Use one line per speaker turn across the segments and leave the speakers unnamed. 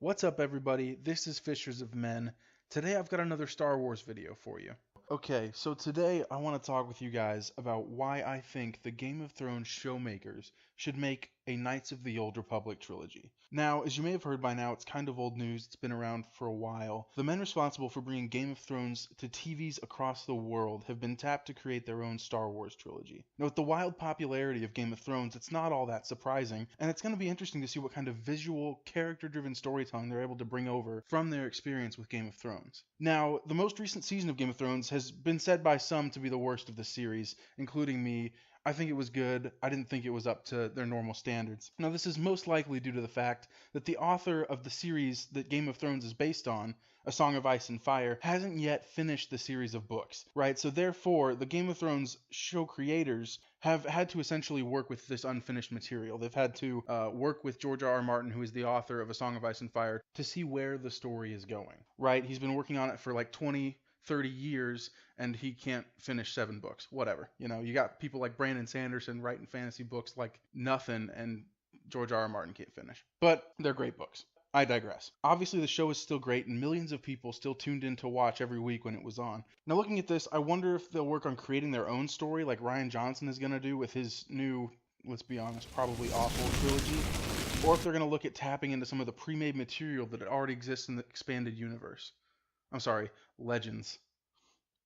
What's up, everybody? This is Fishers of Men. Today I've got another Star Wars video for you. Okay, so today I want to talk with you guys about why I think the Game of Thrones Showmakers should make a Knights of the Old Republic trilogy. Now, as you may have heard by now, it's kind of old news, it's been around for a while. The men responsible for bringing Game of Thrones to TVs across the world have been tapped to create their own Star Wars trilogy. Now, with the wild popularity of Game of Thrones, it's not all that surprising, and it's going to be interesting to see what kind of visual, character-driven storytelling they're able to bring over from their experience with Game of Thrones. Now, the most recent season of Game of Thrones has been said by some to be the worst of the series, including me. I think it was good. I didn't think it was up to their normal standards. Now, this is most likely due to the fact that the author of the series that Game of Thrones is based on, A Song of Ice and Fire, hasn't yet finished the series of books, right? So therefore, the Game of Thrones show creators have had to essentially work with this unfinished material. They've had to work with George R. R. Martin, who is the author of A Song of Ice and Fire, to see where the story is going, right? He's been working on it for like 20, 30 years, and he can't finish 7 books. Whatever. You got people like Brandon Sanderson writing fantasy books like nothing, and George R. R. Martin can't finish. But they're great books. I digress. Obviously, the show is still great, and millions of people still tuned in to watch every week when it was on. Now, looking at this, I wonder if they'll work on creating their own story like Rian Johnson is going to do with his new, let's be honest, probably awful trilogy, or if they're going to look at tapping into some of the pre-made material that already exists in the expanded universe. I'm sorry, Legends.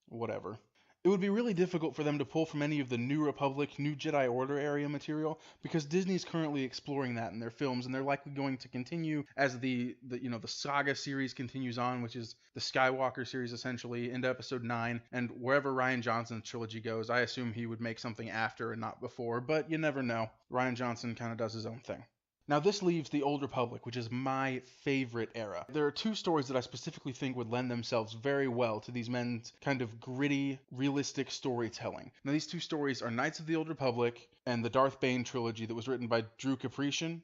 Whatever. It would be really difficult for them to pull from any of the New Republic, New Jedi Order area material because Disney's currently exploring that in their films, and they're likely going to continue as the saga series continues on, which is the Skywalker series essentially, into Episode 9, and wherever Rian Johnson's trilogy goes, I assume he would make something after and not before, but you never know. Rian Johnson kind of does his own thing. Now, this leaves the Old Republic, which is my favorite era. There are 2 stories that I specifically think would lend themselves very well to these men's kind of gritty, realistic storytelling. Now, these 2 stories are Knights of the Old Republic and the Darth Bane trilogy that was written by Drew Capriccian,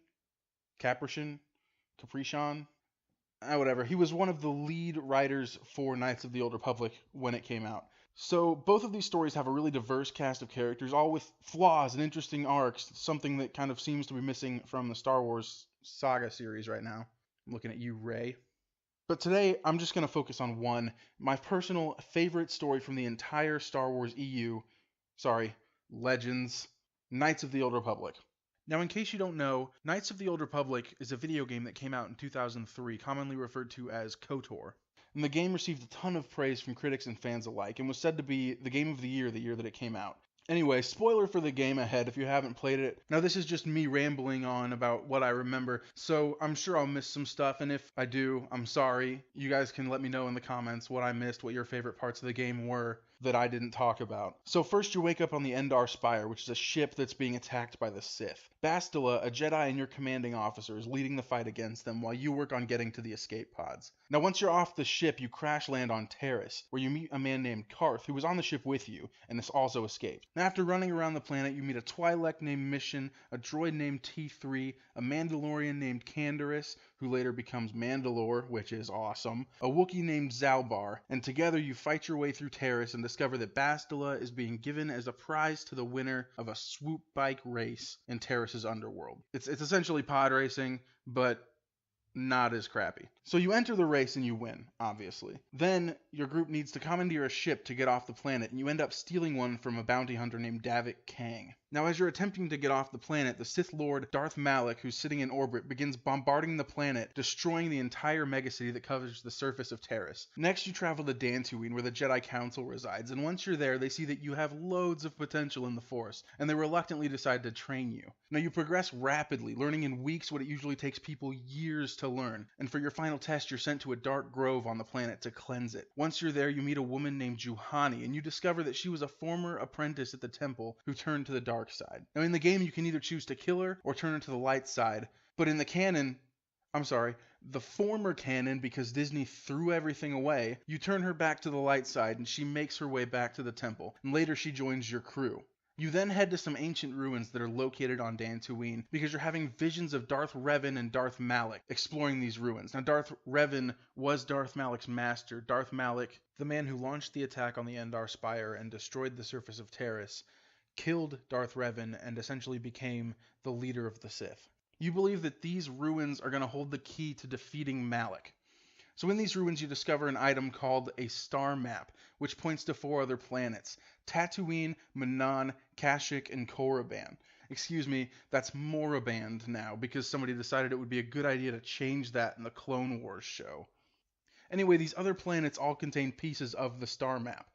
whatever. He was one of the lead writers for Knights of the Old Republic when it came out. So both of these stories have a really diverse cast of characters, all with flaws and interesting arcs, something that kind of seems to be missing from the Star Wars saga series right now. I'm looking at you, Rey. But today, I'm just going to focus on one, my personal favorite story from the entire Star Wars Legends, Knights of the Old Republic. Now, in case you don't know, Knights of the Old Republic is a video game that came out in 2003, commonly referred to as KOTOR. And the game received a ton of praise from critics and fans alike, and was said to be the game of the year that it came out. Anyway, spoiler for the game ahead if you haven't played it. Now, this is just me rambling on about what I remember, so I'm sure I'll miss some stuff, and if I do, I'm sorry. You guys can let me know in the comments what I missed, what your favorite parts of the game were that I didn't talk about. So first you wake up on the Endar Spire, which is a ship that's being attacked by the Sith. Bastila, a Jedi and your commanding officer, is leading the fight against them while you work on getting to the escape pods. Now once you're off the ship, you crash land on Terrace, where you meet a man named Karth, who was on the ship with you, and has also escaped. Now after running around the planet, you meet a Twi'lek named Mission, a droid named T3, a Mandalorian named Canderous, who later becomes Mandalore, which is awesome, a Wookiee named Zalbar, and together you fight your way through Terrace and discover that Bastila is being given as a prize to the winner of a swoop bike race in Terrace's underworld. It's essentially pod racing, but not as crappy. So you enter the race and you win, obviously. Then your group needs to commandeer a ship to get off the planet, and you end up stealing one from a bounty hunter named Davik Kang. Now as you're attempting to get off the planet, the Sith Lord Darth Malak, who's sitting in orbit, begins bombarding the planet, destroying the entire megacity that covers the surface of Terrace. Next you travel to Dantooine, where the Jedi Council resides, and once you're there, they see that you have loads of potential in the Force, and they reluctantly decide to train you. Now you progress rapidly, learning in weeks what it usually takes people years to learn, and for your final test, you're sent to a dark grove on the planet to cleanse it. Once you're there, you meet a woman named Juhani, and you discover that she was a former apprentice at the temple who turned to the dark side. Now in the game, you can either choose to kill her or turn her to the light side, but in the the former canon, because Disney threw everything away, you turn her back to the light side and she makes her way back to the temple, and later she joins your crew. You then head to some ancient ruins that are located on Dantooine because you're having visions of Darth Revan and Darth Malak exploring these ruins. Now, Darth Revan was Darth Malak's master. Darth Malak, the man who launched the attack on the Endar Spire and destroyed the surface of Terrace, killed Darth Revan and essentially became the leader of the Sith. You believe that these ruins are going to hold the key to defeating Malik. So in these ruins, you discover an item called a star map, which points to 4 other planets: Tatooine, Manaan, Kashyyyk, and Korriban. Excuse me, that's Moraband now, because somebody decided it would be a good idea to change that in the Clone Wars show. Anyway, these other planets all contain pieces of the star map.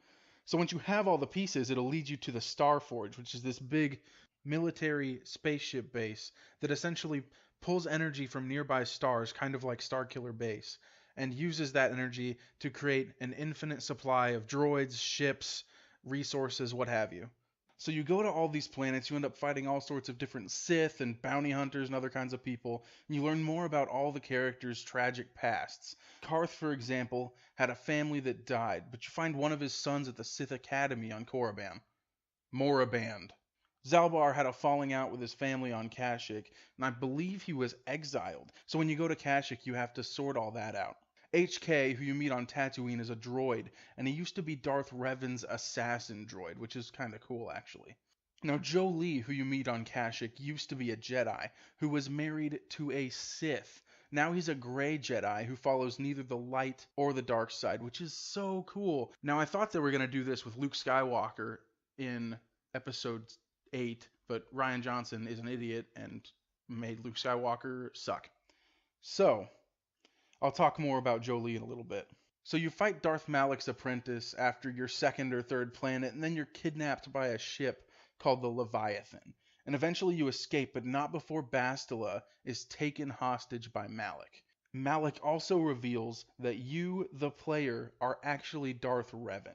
So once you have all the pieces, it'll lead you to the Star Forge, which is this big military spaceship base that essentially pulls energy from nearby stars, kind of like Starkiller Base, and uses that energy to create an infinite supply of droids, ships, resources, what have you. So you go to all these planets, you end up fighting all sorts of different Sith and bounty hunters and other kinds of people, and you learn more about all the characters' tragic pasts. Karth, for example, had a family that died, but you find one of his sons at the Sith Academy on Korriban. Moraband. Zalbar had a falling out with his family on Kashyyyk, and I believe he was exiled. So when you go to Kashyyyk, you have to sort all that out. HK, who you meet on Tatooine, is a droid, and he used to be Darth Revan's assassin droid, which is kind of cool, actually. Now, Jolee, who you meet on Kashyyyk, used to be a Jedi, who was married to a Sith. Now he's a gray Jedi who follows neither the light or the dark side, which is so cool. Now, I thought they were going to do this with Luke Skywalker in episode 8, but Rian Johnson is an idiot and made Luke Skywalker suck. So, I'll talk more about Jolee in a little bit. So you fight Darth Malik's apprentice after your second or third planet, and then you're kidnapped by a ship called the Leviathan. And eventually you escape, but not before Bastila is taken hostage by Malik. Malik also reveals that you, the player, are actually Darth Revan.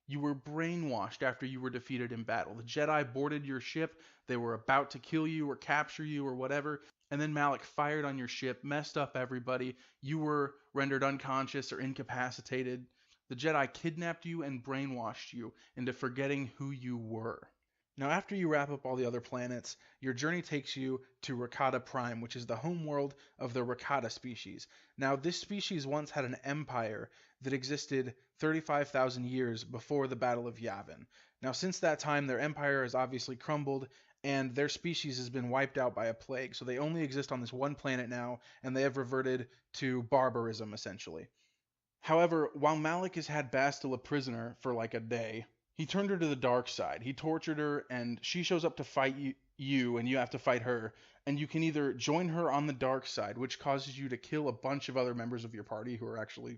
You were brainwashed after you were defeated in battle. The Jedi boarded your ship, they were about to kill you or capture you or whatever, and then Malik fired on your ship, messed up everybody. You were rendered unconscious or incapacitated. The Jedi kidnapped you and brainwashed you into forgetting who you were. Now, after you wrap up all the other planets, your journey takes you to Rakata Prime, which is the homeworld of the Rakata species. Now, this species once had an empire that existed 35,000 years before the Battle of Yavin. Now, since that time, their empire has obviously crumbled, and their species has been wiped out by a plague. So they only exist on this one planet now, and they have reverted to barbarism, essentially. However, while Malik has had Bastila prisoner for like a day, he turned her to the dark side. He tortured her, and she shows up to fight you, and you have to fight her. And you can either join her on the dark side, which causes you to kill a bunch of other members of your party who are actually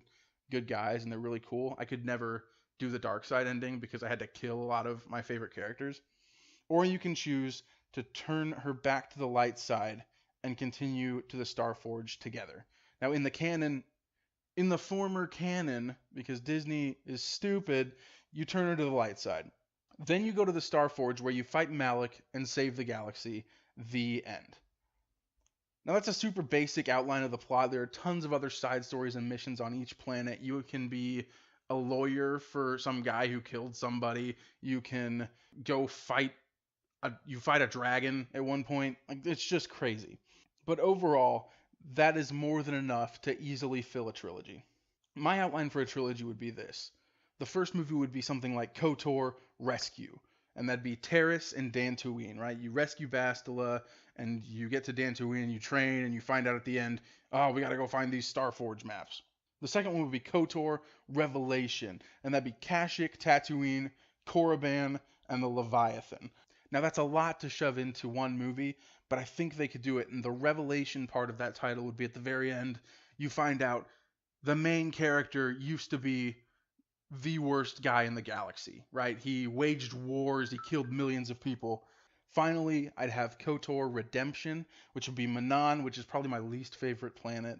good guys, and they're really cool. I could never do the dark side ending because I had to kill a lot of my favorite characters. Or you can choose to turn her back to the light side and continue to the Star Forge together. Now, in the former canon, because Disney is stupid, you turn her to the light side. Then you go to the Star Forge where you fight Malik and save the galaxy. The end. Now that's a super basic outline of the plot. There are tons of other side stories and missions on each planet. You can be a lawyer for some guy who killed somebody. You can go fight a dragon at one point. Like, it's just crazy. But overall, that is more than enough to easily fill a trilogy. My outline for a trilogy would be this. The first movie would be something like KOTOR Rescue, and that'd be Terrace and Dantooine, right? You rescue Bastila, and you get to Dantooine, and you train, and you find out at the end, oh, we gotta go find these Starforge maps. The second one would be KOTOR Revelation, and that'd be Kashyyyk, Tatooine, Korriban, and the Leviathan. Now that's a lot to shove into one movie, but I think they could do it, and the revelation part of that title would be at the very end. You find out the main character used to be the worst guy in the galaxy, right? He waged wars, he killed millions of people. Finally, I'd have KOTOR Redemption, which would be Manaan, which is probably my least favorite planet,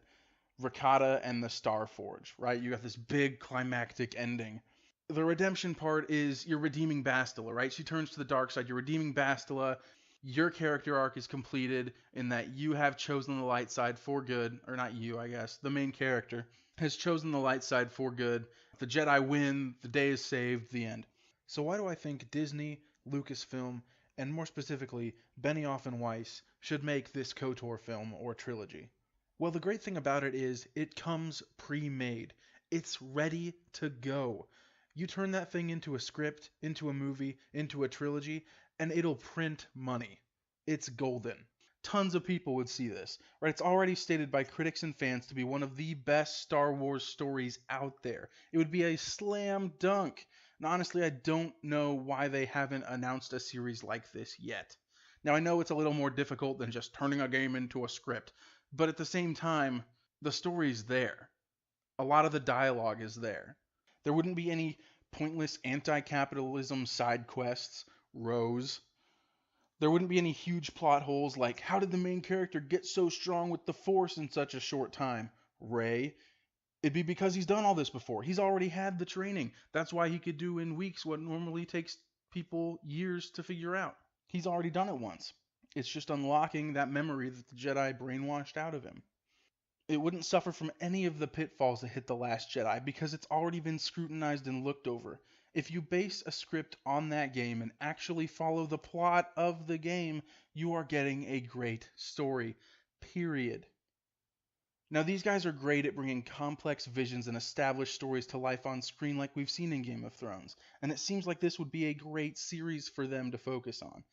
Rakata, and the Star Forge, right? You got this big climactic ending. The redemption part is you're redeeming Bastila, right? She turns to the dark side, you're redeeming Bastila. Your character arc is completed in that you have chosen the light side for good, or not you, I guess, the main character has chosen the light side for good. The Jedi win, the day is saved, the end. So why do I think Disney, Lucasfilm, and more specifically Benioff and Weiss should make this KOTOR film or trilogy? Well, the great thing about it is it comes pre-made. It's ready to go. You turn that thing into a script, into a movie, into a trilogy, and it'll print money. It's golden. Tons of people would see this, right? It's already stated by critics and fans to be one of the best Star Wars stories out there. It would be a slam dunk. And honestly, I don't know why they haven't announced a series like this yet. Now, I know it's a little more difficult than just turning a game into a script, but at the same time, the story's there. A lot of the dialogue is there. There wouldn't be any pointless anti capitalism side quests, Rose. There wouldn't be any huge plot holes like how did the main character get so strong with the Force in such a short time, Rey. It'd be because he's done all this before. He's already had the training. That's why he could do in weeks what normally takes people years to figure out. He's already done it once. It's just unlocking that memory that the Jedi brainwashed out of him. It wouldn't suffer from any of the pitfalls that hit The Last Jedi because it's already been scrutinized and looked over. If you base a script on that game and actually follow the plot of the game, you are getting a great story. Period. Now, these guys are great at bringing complex visions and established stories to life on screen like we've seen in Game of Thrones, and it seems like this would be a great series for them to focus on.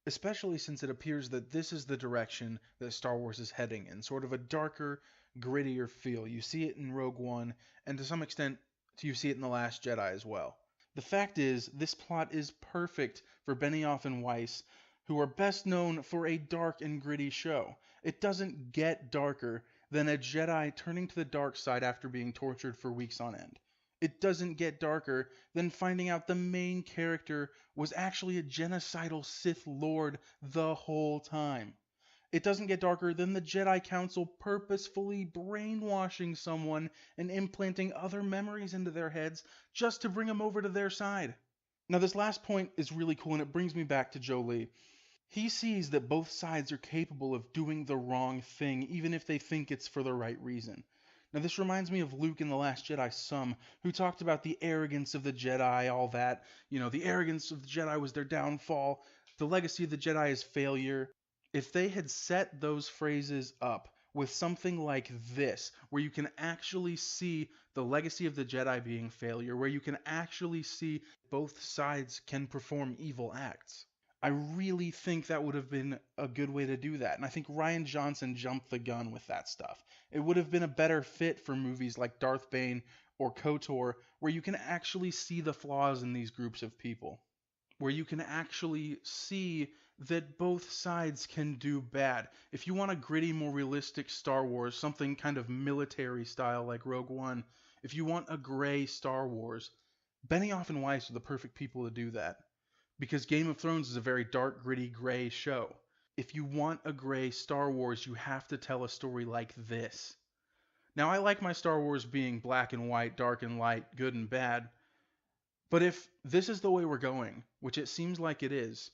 Especially since it appears that this is the direction that Star Wars is heading in, sort of a darker, grittier feel. You see it in Rogue One, and to some extent, you see it in The Last Jedi as well. The fact is, this plot is perfect for Benioff and Weiss, who are best known for a dark and gritty show. It doesn't get darker than a Jedi turning to the dark side after being tortured for weeks on end. It doesn't get darker than finding out the main character was actually a genocidal Sith Lord the whole time. It doesn't get darker than the Jedi Council purposefully brainwashing someone and implanting other memories into their heads just to bring them over to their side. Now, this last point is really cool, and it brings me back to Jolie. He sees that both sides are capable of doing the wrong thing, even if they think it's for the right reason. Now, this reminds me of Luke in The Last Jedi some, who talked about the arrogance of the Jedi, all that. The arrogance of the Jedi was their downfall. The legacy of the Jedi is failure. If they had set those phrases up with something like this, where you can actually see the legacy of the Jedi being failure, where you can actually see both sides can perform evil acts, I really think that would have been a good way to do that. And I think Rian Johnson jumped the gun with that stuff. It would have been a better fit for movies like Darth Bane or KOTOR, where you can actually see the flaws in these groups of people, where you can actually see that both sides can do bad. If you want a gritty, more realistic Star Wars, something kind of military style like Rogue One, if you want a gray Star Wars, Benioff and Weiss are the perfect people to do that. Because Game of Thrones is a very dark, gritty, gray show. If you want a gray Star Wars, you have to tell a story like this. Now, I like my Star Wars being black and white, dark and light, good and bad. But if this is the way we're going, which it seems like it is,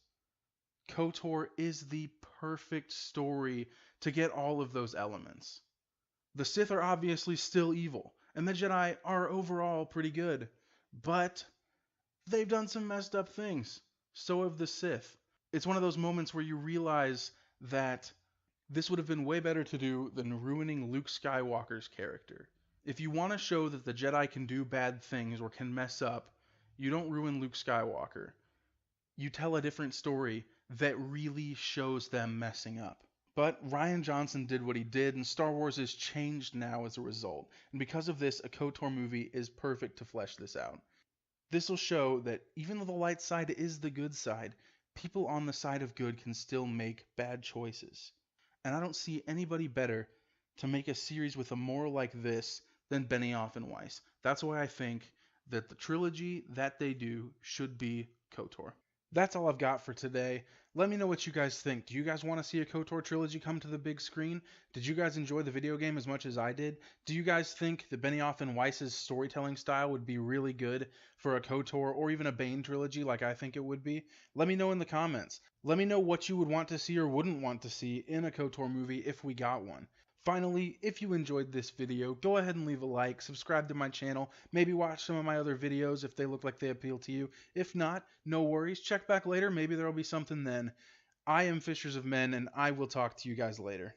KOTOR is the perfect story to get all of those elements. The Sith are obviously still evil, and the Jedi are overall pretty good, but they've done some messed up things. So have the Sith. It's one of those moments where you realize that this would have been way better to do than ruining Luke Skywalker's character. If you want to show that the Jedi can do bad things or can mess up, you don't ruin Luke Skywalker. You tell a different story that really shows them messing up. But Rian Johnson did what he did, and Star Wars has changed now as a result. And because of this, a KOTOR movie is perfect to flesh this out. This will show that even though the light side is the good side, people on the side of good can still make bad choices. And I don't see anybody better to make a series with a moral like this than Benioff and Weiss. That's why I think that the trilogy that they do should be KOTOR. That's all I've got for today. Let me know what you guys think. Do you guys want to see a KOTOR trilogy come to the big screen? Did you guys enjoy the video game as much as I did? Do you guys think that Benioff and Weiss's storytelling style would be really good for a KOTOR or even a Bane trilogy like I think it would be? Let me know in the comments. Let me know what you would want to see or wouldn't want to see in a KOTOR movie if we got one. Finally, if you enjoyed this video, go ahead and leave a like, subscribe to my channel, maybe watch some of my other videos if they look like they appeal to you. If not, no worries, check back later, maybe there'll be something then. I am Fishers of Men, and I will talk to you guys later.